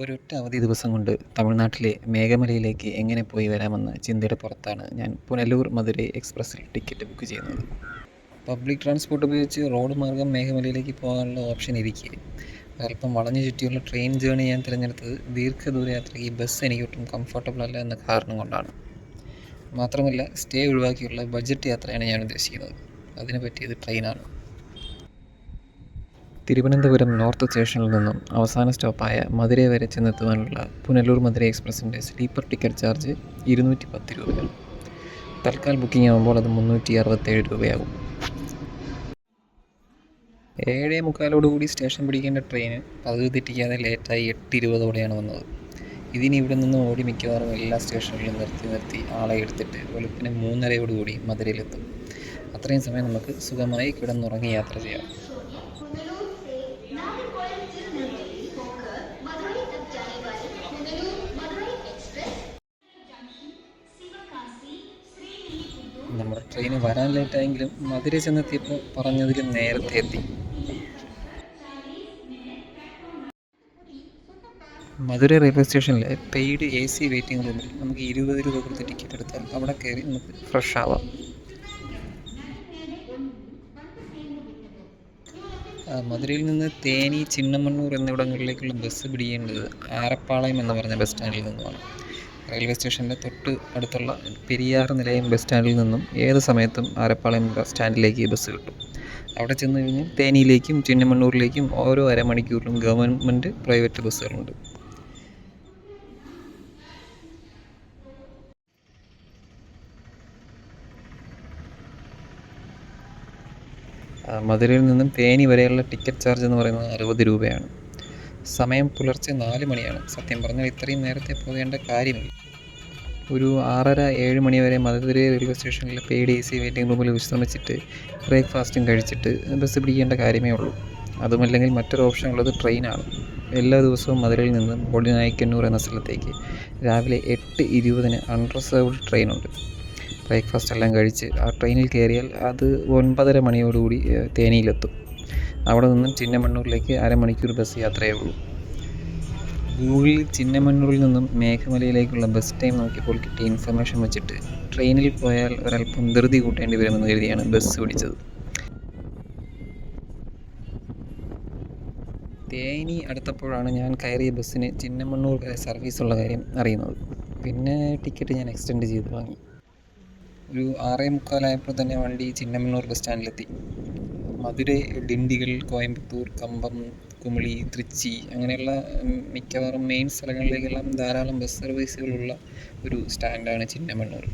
ഒരൊറ്റ അവധി ദിവസം കൊണ്ട് തമിഴ്നാട്ടിലെ മേഘമലയിലേക്ക് എങ്ങനെ പോയി വരാമെന്ന ചിന്തയുടെ പുറത്താണ് ഞാൻ പുനലൂർ മധുരൈ എക്സ്പ്രസ്സിൽ ടിക്കറ്റ് ബുക്ക് ചെയ്യുന്നത്. പബ്ലിക് ട്രാൻസ്പോർട്ട് ഉപയോഗിച്ച് റോഡ് മാർഗം മേഘമലയിലേക്ക് പോകാനുള്ള ഓപ്ഷൻ ഇരിക്കെ അല്പം വളഞ്ഞു ചുറ്റിയുള്ള ട്രെയിൻ ജേണി ഞാൻ തിരഞ്ഞെടുത്തത് ദീർഘദൂര യാത്രയ്ക്ക് ബസ് എനിക്ക് ഒട്ടും കംഫർട്ടബിൾ അല്ല എന്ന കാരണം കൊണ്ടാണ്. മാത്രമല്ല സ്റ്റേ ഒഴിവാക്കിയുള്ള ബഡ്ജറ്റ് യാത്രയാണ് ഞാൻ ഉദ്ദേശിക്കുന്നത്. അതിന് പറ്റിയത് ട്രെയിനാണ്. തിരുവനന്തപുരം നോർത്ത് സ്റ്റേഷനിൽ നിന്നും അവസാന സ്റ്റോപ്പായ മധുരൈ വരെ ചെന്നെത്തുവാനുള്ള പുനലൂർ മധുരൈ എക്സ്പ്രസിൻ്റെ സ്ലീപ്പർ ടിക്കറ്റ് ചാർജ് 210 രൂപയാണ്. തൽക്കാൽ ബുക്കിംഗ് ആകുമ്പോൾ അത് 367 രൂപയാകും. 7:45 സ്റ്റേഷൻ പിടിക്കേണ്ട ട്രെയിന് പതിവ് തെറ്റിക്കാതെ ലേറ്റായി 8:20 വന്നത്. ഇതിന് ഇവിടെ നിന്ന് ഓടി മിക്കവാറും എല്ലാ സ്റ്റേഷനുകളിലും നിർത്തി ആളെ എടുത്തിട്ട് വെളുപ്പിന് 3:30 മധുരയിലെത്തും. അത്രയും സമയം നമുക്ക് സുഖമായി കിടന്നുറങ്ങി യാത്ര ചെയ്യാം. നമ്മുടെ ട്രെയിന് വരാൻ ലേറ്റായെങ്കിലും മധുരൈ ചെന്നെത്തിയപ്പോൾ പറഞ്ഞതിലും നേരത്തെ എത്തി. മധുരൈ റെയിൽവേ സ്റ്റേഷനിലെ പെയ്ഡ് AC വെയിറ്റിംഗ് റൂമിൽ നമുക്ക് 20 രൂപ കൊടുത്ത് ടിക്കറ്റ് എടുത്താൽ അവിടെ കയറി നമുക്ക് ഫ്രഷ് ആവാം. മധുരയിൽ നിന്ന് തേനി, ചിന്നമന്നൂർ എന്നിവിടങ്ങളിലേക്കുള്ള ബസ് പിടിക്കേണ്ടത് ആരപ്പാളയം എന്ന് പറഞ്ഞ ബസ് സ്റ്റാൻഡിൽ നിന്നുമാണ്. റെയിൽവേ സ്റ്റേഷൻ്റെ തൊട്ട് അടുത്തുള്ള പെരിയാർ നിലയം ബസ് സ്റ്റാൻഡിൽ നിന്നും ഏത് സമയത്തും ആരപ്പാളയം ബസ് സ്റ്റാൻഡിലേക്ക് ബസ് കിട്ടും. അവിടെ ചെന്ന് കഴിഞ്ഞ് തേനിയിലേക്കും ചിന്നമന്നൂരിലേക്കും ഓരോ അരമണിക്കൂറിലും ഗവൺമെൻറ് പ്രൈവറ്റ് ബസ്സുകളുണ്ട്. മധുരയിൽ നിന്നും തേനി വരെയുള്ള ടിക്കറ്റ് ചാർജ് എന്ന് പറയുന്നത് 60 രൂപയാണ്. സമയം പുലർച്ചെ 4 മണിയാണ്. സത്യം പറഞ്ഞാൽ ഇത്രയും നേരത്തെ പോകേണ്ട കാര്യമില്ല. ഒരു 6:30-7 മണി വരെ മധുരൈ റെയിൽവേ സ്റ്റേഷനിലെ പെയ്ഡ് AC വെയിറ്റിംഗ് റൂമിൽ വിശ്രമിച്ചിട്ട് ബ്രേക്ക്ഫാസ്റ്റും കഴിച്ചിട്ട് ബസ് പിടിക്കേണ്ട കാര്യമേ ഉള്ളൂ. അതുമല്ലെങ്കിൽ മറ്റൊരു ഓപ്ഷൻ ഉള്ളത് ട്രെയിനാണ്. എല്ലാ ദിവസവും മധുരയിൽ നിന്ന് ബോഡിനായ്ക്കന്നൂർ എന്ന സ്ഥലത്തേക്ക് രാവിലെ 8:20 അൺറിസർവ്ഡ് ട്രെയിനുണ്ട്. ബ്രേക്ക്ഫാസ്റ്റ് എല്ലാം കഴിച്ച് ആ ട്രെയിനിൽ കയറിയാൽ അത് 9:30 തേനിയിലെത്തും. അവിടെ നിന്നും ചിന്നമന്നൂരിലേക്ക് അരമണിക്കൂർ ബസ് യാത്രയേ ഉള്ളൂ. ഗൂഗിളിൽ ചിന്നമന്നൂരിൽ നിന്നും മേഘമലയിലേക്കുള്ള ബസ് ടൈം നോക്കിയപ്പോൾ കിട്ടിയ ഇൻഫർമേഷൻ വെച്ചിട്ട് ട്രെയിനിൽ പോയാൽ ഒരല്പം ധൃതി കൂട്ടേണ്ടി വരുമെന്ന് കരുതിയാണ് ബസ് പിടിച്ചത്. തേനി അടുത്തപ്പോഴാണ് ഞാൻ കയറിയ ബസ്സിന് ചിന്നമന്നൂർ വരെ സർവീസുള്ള കാര്യം അറിയുന്നത്. പിന്നെ ടിക്കറ്റ് ഞാൻ എക്സ്റ്റെൻഡ് ചെയ്ത് വാങ്ങി. ഒരു 6:45 തന്നെ വണ്ടി ചിന്നമന്നൂർ ബസ് സ്റ്റാൻഡിലെത്തി. മധുരൈ, ഡിണ്ടിഗൽ, കോയമ്പത്തൂർ, കമ്പം, കുമിളി, തൃച്ചി അങ്ങനെയുള്ള മിക്കവാറും മെയിൻ സ്ഥലങ്ങളിലേക്കെല്ലാം ധാരാളം ബസ് സർവീസുകളുള്ള ഒരു സ്റ്റാൻഡാണ് ചിന്നമന്നൂർ.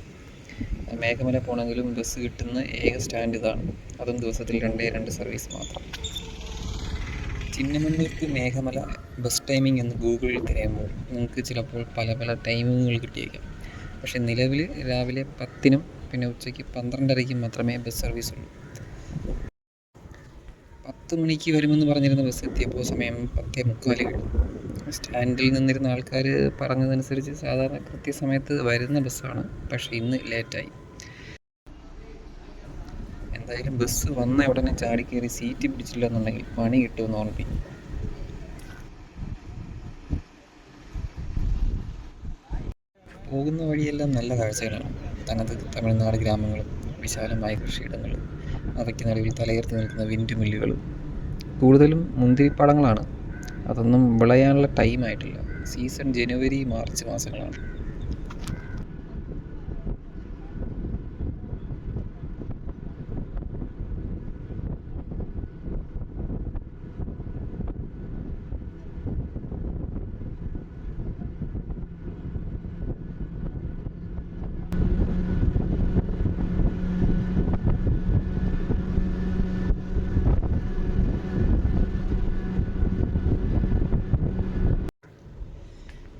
മേഘമല പോകണമെങ്കിലും ബസ് കിട്ടുന്ന ഏക സ്റ്റാൻഡ് ഇതാണ്. അതും ദിവസത്തിൽ 2 സർവീസ് മാത്രം. ചിന്നമന്നൂർക്ക് മേഘമല ബസ് ടൈമിംഗ് എന്ന് ഗൂഗിളിൽ തിരയുമ്പോൾ നിങ്ങൾക്ക് ചിലപ്പോൾ പല ടൈമിങ്ങുകൾ കിട്ടിയേക്കാം. പക്ഷേ നിലവിൽ രാവിലെ 10-നും പിന്നെ ഉച്ചയ്ക്ക് 12:30-ക്കും മാത്രമേ ബസ് സർവീസ് ഉള്ളൂ. 10 മണിക്ക് വരുമെന്ന് പറഞ്ഞിരുന്ന ബസ് എത്തിയപ്പോൾ സമയം 10:45 കഴിഞ്ഞു. സ്റ്റാൻഡിൽ നിന്നിരുന്ന ആൾക്കാർ പറഞ്ഞതനുസരിച്ച് സാധാരണ കൃത്യസമയത്ത് വരുന്ന ബസ്സാണ്. പക്ഷേ ഇന്ന് ലേറ്റായി. എന്തായാലും ബസ് വന്ന ഉടനെ ചാടിക്കയറി സീറ്റ് പിടിച്ചില്ല എന്നുണ്ടെങ്കിൽ പണി കിട്ടുമെന്ന് ഓർമ്മിപ്പിക്കും. പോകുന്ന വഴിയെല്ലാം നല്ല കാഴ്ചകളാണ്. തനത് തമിഴ്നാട് ഗ്രാമങ്ങളും വിശാലമായ കൃഷിയിടങ്ങളും അവയ്ക്ക് നടുവിൽ തലയുയർത്തി നിൽക്കുന്ന വിൻഡ് മില്ലുകളും. കൂടുതലും മുന്തിരിപ്പാടങ്ങളാണ്. അതൊന്നും വിളയാനുള്ള ടൈമായിട്ടില്ല. സീസൺ ജനുവരി, മാർച്ച് മാസങ്ങളാണ്.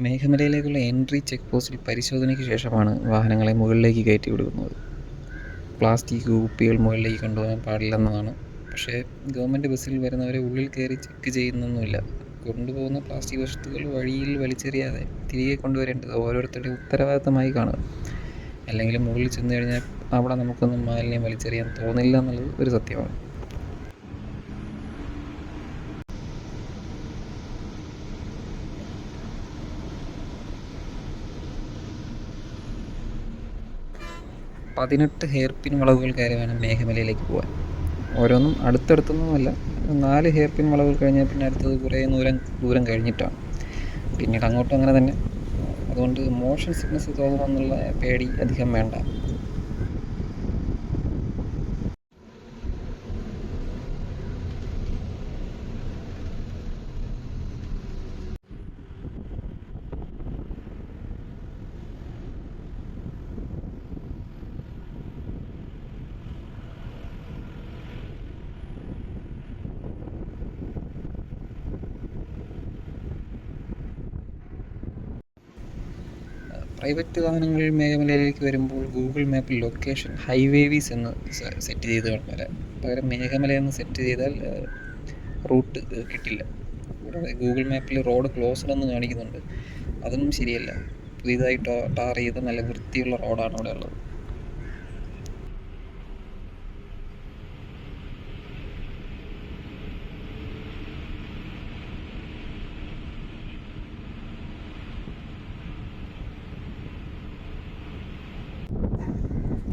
മേഘമലയിലേക്കുള്ള എൻട്രി ചെക്ക് പോസ്റ്റിൽ പരിശോധനയ്ക്ക് ശേഷമാണ് വാഹനങ്ങളെ മുകളിലേക്ക് കയറ്റി വിടുന്നത്. പ്ലാസ്റ്റിക് കുപ്പികൾ മുകളിലേക്ക് കൊണ്ടുപോകാൻ പാടില്ലെന്നതാണ്. പക്ഷേ ഗവൺമെൻറ് ബസ്സിൽ വരുന്നവരെ ഉള്ളിൽ കയറി ചെക്ക് ചെയ്യുന്നൊന്നുമില്ല. കൊണ്ടുപോകുന്ന പ്ലാസ്റ്റിക് വസ്തുക്കൾ വഴിയിൽ വലിച്ചെറിയാതെ തിരികെ കൊണ്ടുവരേണ്ടത് ഓരോരുത്തരുടെ ഉത്തരവാദിത്തമായി കാണുക. അല്ലെങ്കിൽ മുകളിൽ ചെന്ന് കഴിഞ്ഞാൽ അവിടെ നമുക്കൊന്നും മാലിന്യം വലിച്ചെറിയാൻ തോന്നില്ല എന്നുള്ളത് ഒരു സത്യമാണ്. 18 ഹെയർ പിൻ വളവുകൾ കയറി വേണം മേഘമലയിലേക്ക് പോകാൻ. ഓരോന്നും അടുത്തടുത്തൊന്നുമല്ല, 4 ഹെയർ പിൻ വളവുകൾ കഴിഞ്ഞാൽ പിന്നെ അടുത്തത് കുറേ ദൂരം കഴിഞ്ഞിട്ടാണ്. പിന്നീട് അങ്ങോട്ടും അങ്ങനെ തന്നെ. അതുകൊണ്ട് മോഷൻ സിക്നസ് തോന്നുമെന്നുള്ള പേടി അധികം വേണ്ട. പ്രൈവറ്റ് വാഹനങ്ങൾ മേഘമലയിലേക്ക് വരുമ്പോൾ ഗൂഗിൾ മാപ്പിൽ ലൊക്കേഷൻ ഹൈവേവീസ് എന്ന് സെറ്റ് ചെയ്ത് വരാം. പകരം മേഘമലയെന്ന് സെറ്റ് ചെയ്താൽ റൂട്ട് കിട്ടില്ല. കൂടാതെ ഗൂഗിൾ മാപ്പിൽ റോഡ് ക്ലോസ്ഡ് എന്ന് കാണിക്കുന്നുണ്ട്. അതൊന്നും ശരിയല്ല. പുതിയതായി ടാർ ചെയ്ത നല്ല വൃത്തിയുള്ള റോഡാണ് അവിടെ ഉള്ളത്.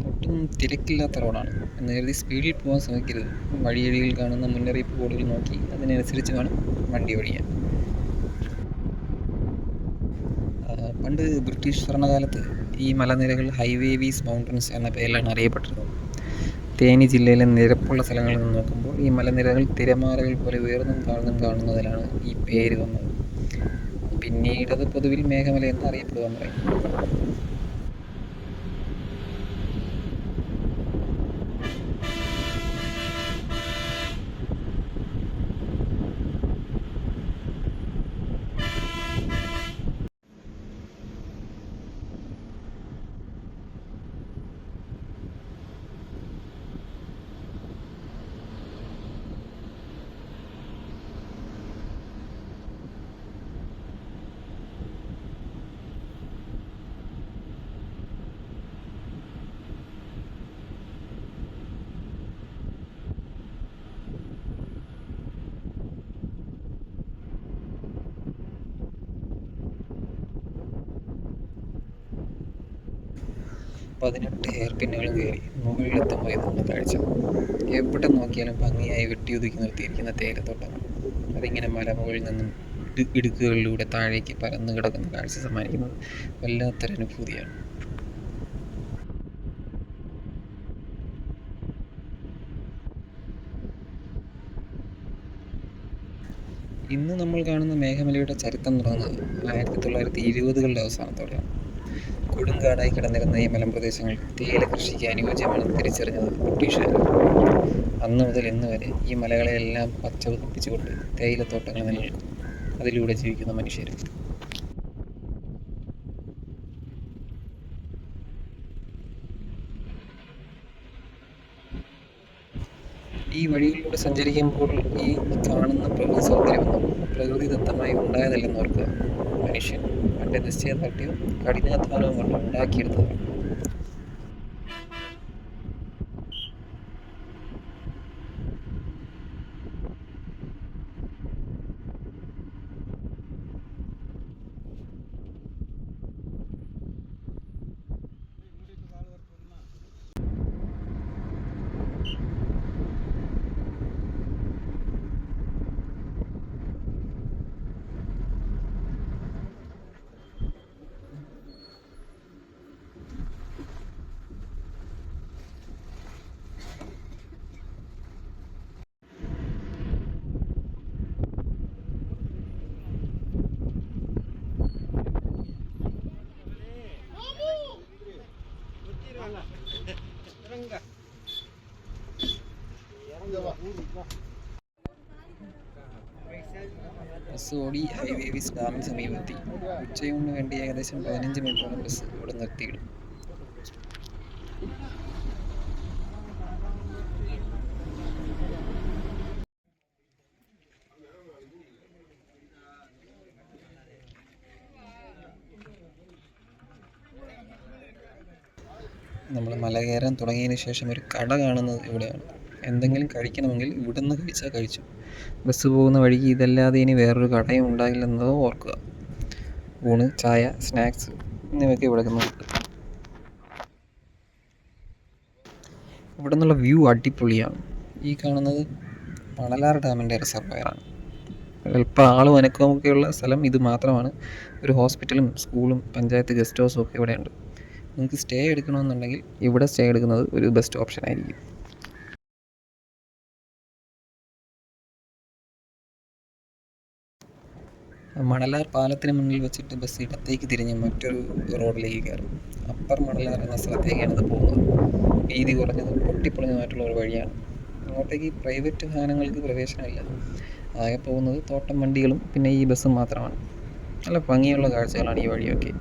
ഒട്ടും തിരക്കില്ലാത്ത റോഡാണ് എന്ന് കരുതി സ്പീഡിൽ പോകാൻ ശ്രമിക്കരുത്. വഴിയരികിൽ കാണുന്ന മുന്നറിയിപ്പ് ബോർഡുകൾ നോക്കി അതിനനുസരിച്ച് വേണം വണ്ടി ഓടിക്കാൻ. പണ്ട് ബ്രിട്ടീഷ് ഭരണകാലത്ത് ഈ മലനിരകൾ ഹൈവേവീസ് മൗണ്ടൻസ് എന്ന പേരിലാണ് അറിയപ്പെട്ടിരുന്നത്. തേനി ജില്ലയിലെ നിരപ്പുള്ള സ്ഥലങ്ങളിൽ നിന്ന് നോക്കുമ്പോൾ ഈ മലനിരകൾ തിരമാലകൾ പോലെ ഉയർന്നും താഴ്ന്നും കാണുന്നതിലാണ് ഈ പേര് വന്നത്. പിന്നീട് അത് പൊതുവിൽ മേഘമല എന്ന് അറിയപ്പെടുവാൻ തുടങ്ങി. പതിനെട്ട് ഹെയർ പിന്നുകളും കയറി മുകളിലെത്തുമ്പോൾ ഇതാണ് കാഴ്ച. എവിടെ നോക്കിയാലും ഭംഗിയായി വെട്ടിയൊതുക്കി നിർത്തിയിരിക്കുന്ന തേയിലത്തോട്ടങ്ങൾ. അതിങ്ങനെ മലമുകളിൽ നിന്നും ഇടുക്കുകളിലൂടെ താഴേക്ക് പരന്നു കിടക്കുന്ന കാഴ്ച സമ്മാനിക്കുന്നത് വല്ലാത്തൊരനുഭൂതിയാണ്. ഇന്ന് നമ്മൾ കാണുന്ന മേഘമലയുടെ ചരിത്രം തുടങ്ങുന്നത് 1920കളുടെ അവസാനത്തോടെയാണ്. കൊടുങ്കാടായി കിടന്നിരുന്ന ഈ മലമ്പ്രദേശങ്ങൾ തേയില കൃഷിക്ക് അനുയോജ്യമാണെന്ന് തിരിച്ചറിഞ്ഞത് ബ്രിട്ടീഷുകാർ. അന്ന് മുതൽ ഇന്ന് വരെ ഈ മലകളെയെല്ലാം പച്ച പുതപ്പിച്ചുകൊണ്ട് തേയിലത്തോട്ടങ്ങൾ നിലനിൽക്കും. അതിലൂടെ ജീവിക്കുന്ന മനുഷ്യർ. ഈ വഴികളിലൂടെ സഞ്ചരിക്കുമ്പോൾ ഈ കാണുന്ന പ്രകൃതി സൗന്ദര്യമൊന്നും പ്രകൃതിദത്തമായി ഉണ്ടായതല്ലെന്ന് ഓർക്കുക. മനുഷ്യൻ തൻ്റെ നിശ്ചയദാർഢ്യവും കഠിനാധ്വാനവും കൊണ്ട് ഉണ്ടാക്കിയെടുത്തതാണ്. ബസ് ഓടി ഹൈവേവീസ് ഡാമിന് സമീപമെത്തി. ഉച്ചയൂണിന് വേണ്ടി ഏകദേശം 15 മിനിറ്റോളം ബസ് ഇവിടെ നിർത്തിയിടും. നമ്മൾ മല കയറാൻ തുടങ്ങിയതിന് ശേഷം ഒരു കട കാണുന്നത് ഇവിടെയാണ്. എന്തെങ്കിലും കഴിക്കണമെങ്കിൽ ഇവിടുന്ന് കഴിച്ചാൽ കഴിച്ചു. ബസ് പോകുന്ന വഴിക്ക് ഇതല്ലാതെ ഇനി വേറൊരു കടയും ഉണ്ടാകില്ലെന്നത് ഓർക്കുക. ഊണ്, ചായ, സ്നാക്സ് എന്നിവയൊക്കെ ഇവിടെ നിന്ന് കിട്ടും. ഇവിടെ നിന്നുള്ള വ്യൂ അടിപൊളിയാണ്. ഈ കാണുന്നത് മണലാർ ഡാമിൻ്റെ റിസർവയറാണ്. അല്പം ആളും അനക്കമൊക്കെയുള്ള സ്ഥലം ഇത് മാത്രമാണ്. ഒരു ഹോസ്പിറ്റലും സ്കൂളും പഞ്ചായത്ത് ഗസ്റ്റ് ഹൗസും ഒക്കെ ഇവിടെയുണ്ട്. നിങ്ങൾക്ക് സ്റ്റേ എടുക്കണമെന്നുണ്ടെങ്കിൽ ഇവിടെ സ്റ്റേ എടുക്കുന്നത് ഒരു ബെസ്റ്റ് ഓപ്ഷൻ ആയിരിക്കും. മണലാർ പാലത്തിന് മുന്നിൽ വെച്ചിട്ട് ബസ് ഇടത്തേക്ക് തിരിഞ്ഞ് മറ്റൊരു റോഡിലേക്ക് കയറും. അപ്പർ മണലാർ എന്ന സ്ഥലത്തേക്കാണ് ഇത് പോകുന്നത്. വീതി കുറഞ്ഞതും പൊട്ടിപ്പൊളിഞ്ഞതുമായിട്ടുള്ള ഒരു വഴിയാണ്. അങ്ങോട്ടേക്ക് പ്രൈവറ്റ് വാഹനങ്ങൾക്ക് പ്രവേശനമില്ല. ആകെ പോകുന്നത് തോട്ടം വണ്ടികളും പിന്നെ ഈ ബസ്സും മാത്രമാണ്. നല്ല ഭംഗിയുള്ള കാഴ്ചകളാണ് ഈ വഴിയൊക്കെ.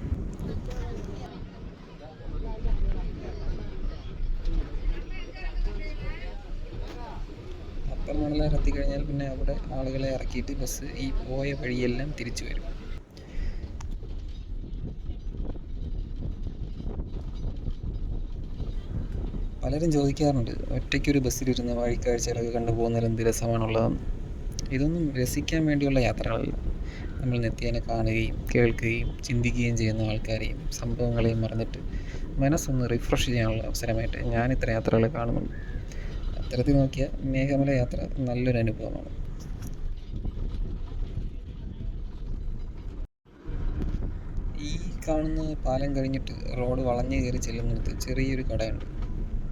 അപ്പർ മണലാർ എത്തിക്കഴിഞ്ഞാൽ പിന്നെ അവിടെ ആളുകളെ ഇറക്കിയിട്ട് ബസ് ഈ പോയ വഴിയെല്ലാം തിരിച്ചു വരും. പലരും ചോദിക്കാറുണ്ട്, ഒറ്റയ്ക്കൊരു ബസ്സിലിരുന്ന് വഴിക്കാഴ്ചകളൊക്കെ കണ്ടു പോകുന്നതിൽ എന്ത് രസമാണുള്ളതെന്ന്. ഇതൊന്നും രസിക്കാൻ വേണ്ടിയുള്ള യാത്രകളല്ല. നമ്മൾ നിത്യേന കാണുകയും കേൾക്കുകയും ചിന്തിക്കുകയും ചെയ്യുന്ന ആൾക്കാരെയും സംഭവങ്ങളെയും മറന്നിട്ട് മനസ്സൊന്ന് റിഫ്രഷ് ചെയ്യാനുള്ള അവസരമായിട്ട് ഞാൻ ഇത്തരം യാത്രകളെ കാണുന്നുണ്ട്. അത്തരത്തിൽ നോക്കിയാൽ മേഘമല യാത്ര നല്ലൊരു അനുഭവമാണ്. ഈ കാണുന്ന പാലം കഴിഞ്ഞിട്ട് റോഡ് വളഞ്ഞു കയറി ചെല്ലുന്നിടത്ത് ചെറിയൊരു കടയുണ്ട്.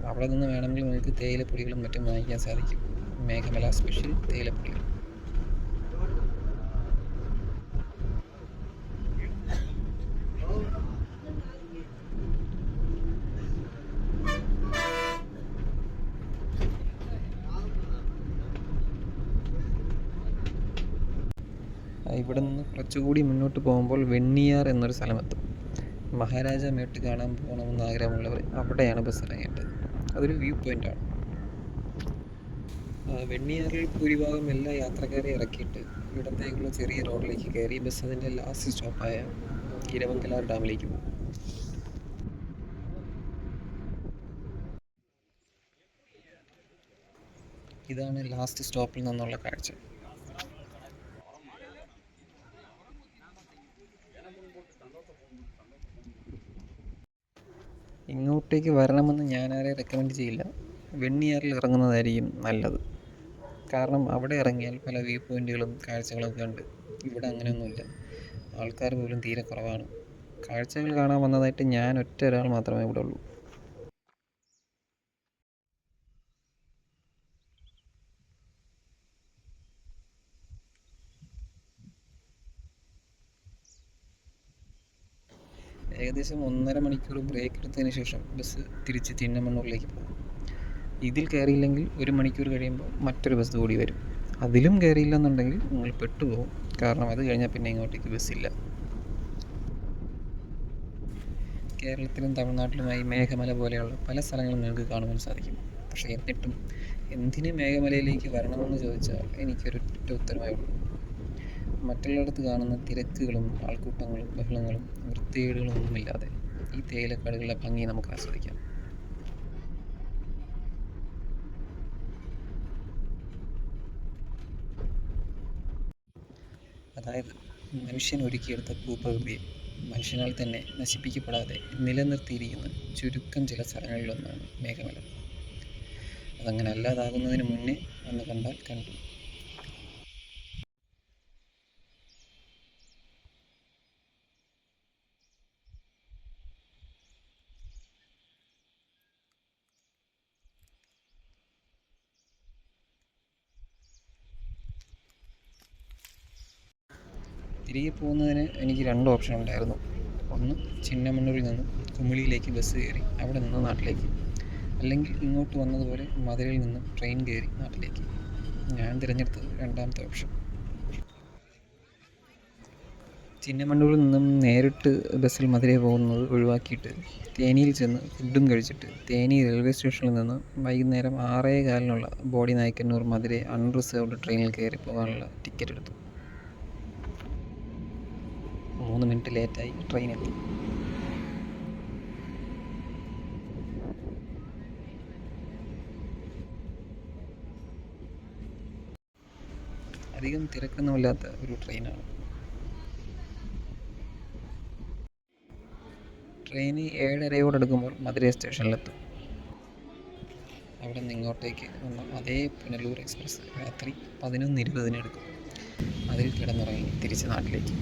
അവിടെ നിന്ന് വേണമെങ്കിൽ നിങ്ങൾക്ക് തേയിലപ്പൊടികളും മറ്റും വാങ്ങിക്കാൻ സാധിക്കും. മേഘമല സ്പെഷ്യൽ തേയിലപ്പൊടികൾ. ഇവിടെ നിന്ന് കുറച്ചുകൂടി മുന്നോട്ട് പോകുമ്പോൾ വെണ്ണിയാർ എന്നൊരു സ്ഥലമെത്തും. മഹാരാജ മേട്ട് കാണാൻ പോകണമെന്ന് ആഗ്രഹമുള്ളവർ അവിടെയാണ് ബസ് ഇറങ്ങേണ്ടത്. അതൊരു വ്യൂ പോയിൻ്റാണ്. വെണ്ണിയാറിൽ ഭൂരിഭാഗം എല്ലാ യാത്രക്കാരെയും ഇറക്കിയിട്ട് ഇടത്തേക്കുള്ള ചെറിയ റോഡിലേക്ക് കയറി ബസ് അതിൻ്റെ ലാസ്റ്റ് സ്റ്റോപ്പായ ഇരവങ്കലാർ ഡാമിലേക്ക് പോകും. ഇതാണ് ലാസ്റ്റ് സ്റ്റോപ്പിൽ നിന്നുള്ള കാഴ്ച. ഇങ്ങോട്ടേക്ക് വരണമെന്ന് ഞാൻ ആരെയും റെക്കമെൻഡ് ചെയ്യില്ല. വെണ്ണിയാറിൽ ഇറങ്ങുന്നതായിരിക്കും നല്ലത്. കാരണം അവിടെ ഇറങ്ങിയാൽ പല വ്യൂ പോയിൻറ്റുകളും കാഴ്ചകളൊക്കെ ഉണ്ട്. ഇവിടെ അങ്ങനെയൊന്നുമില്ല. ആൾക്കാർ പോലും തീരെ കുറവാണ്. കാഴ്ചകൾ കാണാൻ വന്നതായിട്ട് ഞാൻ ഒറ്റ ഒരാൾ മാത്രമേ ഇവിടെ ഉള്ളൂ. ഏകദേശം 1.5 മണിക്കൂർ ബ്രേക്ക് എടുത്തതിന് ശേഷം ബസ് തിരിച്ച് ചിന്നമണ്ണൂരിലേക്ക് പോകും. ഇതിൽ കയറിയില്ലെങ്കിൽ 1 മണിക്കൂർ കഴിയുമ്പോൾ മറ്റൊരു ബസ് കൂടി വരും. അതിലും കയറിയില്ലെന്നുണ്ടെങ്കിൽ നിങ്ങൾ പെട്ടുപോകും. കാരണം അത് കഴിഞ്ഞാൽ പിന്നെ ഇങ്ങോട്ടേക്ക് ബസ്സില്ല. കേരളത്തിലും തമിഴ്നാട്ടിലുമായി മേഘമല പോലെയുള്ള പല സ്ഥലങ്ങളും നിങ്ങൾക്ക് കാണുവാൻ സാധിക്കും. പക്ഷേ എന്നിട്ടും എന്തിന് മേഘമലയിലേക്ക് വരണമെന്ന് ചോദിച്ചാൽ എനിക്കൊരൊറ്റ ഉത്തരമേ ഉള്ളൂ. മറ്റുള്ളിടത്ത് കാണുന്ന തിരക്കുകളും ആൾക്കൂട്ടങ്ങളും ബഹളങ്ങളും വൃത്തികേടുകളും ഒന്നുമില്ലാതെ ഈ തേയിലക്കാടുകളുടെ ഭംഗി നമുക്ക് ആസ്വദിക്കാം. അതായത് മനുഷ്യൻ ഒരുക്കിയെടുത്ത ഭൂപ്രകൃതിയെ മനുഷ്യനാൽ തന്നെ നശിപ്പിക്കപ്പെടാതെ നിലനിർത്തിയിരിക്കുന്ന ചുരുക്കം ചില സ്ഥലങ്ങളിലൊന്നാണ് മേഘമല. അതങ്ങനെ അല്ലാതാകുന്നതിന് മുന്നേ ഒന്ന് കണ്ടാൽ കണ്ടു. തിരികെ പോകുന്നതിന് എനിക്ക് 2 ഓപ്ഷൻ ഉണ്ടായിരുന്നു. ഒന്ന്, ചിന്നമണ്ണൂരിൽ നിന്നും കുമിളിയിലേക്ക് ബസ് കയറി അവിടെ നിന്ന് നാട്ടിലേക്ക്. അല്ലെങ്കിൽ ഇങ്ങോട്ട് വന്നതുപോലെ മധുരയിൽ നിന്നും ട്രെയിൻ കയറി നാട്ടിലേക്ക്. ഞാൻ തിരഞ്ഞെടുത്തത് രണ്ടാമത്തെ ഓപ്ഷൻ. ചിന്നമണ്ണൂരിൽ നിന്നും നേരിട്ട് ബസ്സിൽ മധുരൈ പോകുന്നത് ഒഴിവാക്കിയിട്ട് തേനിയിൽ ചെന്ന് ഫുഡും കഴിച്ചിട്ട് തേനി റെയിൽവേ സ്റ്റേഷനിൽ നിന്ന് വൈകുന്നേരം 6:15 ബോഡി നായ്ക്കന്നൂർ മധുരൈ അൺറിസർവ്ഡ് ട്രെയിനിൽ കയറി പോകാനുള്ള ടിക്കറ്റ് എടുത്തു. 3 മിനിറ്റ് ലേറ്റായി ട്രെയിൻ എത്തി. അധികം തിരക്കൊന്നുമില്ലാത്ത ഒരു ട്രെയിനാണ്. ട്രെയിൻ 7:30 മധുരൈ സ്റ്റേഷനിലെത്തും. അവിടെ നിന്ന് ഇങ്ങോട്ടേക്ക് വന്ന അതേ പുനലൂർ എക്സ്പ്രസ് രാത്രി 11:20 എടുക്കും. അതിൽ കിടന്നുറങ്ങി തിരിച്ച് നാട്ടിലേക്ക്.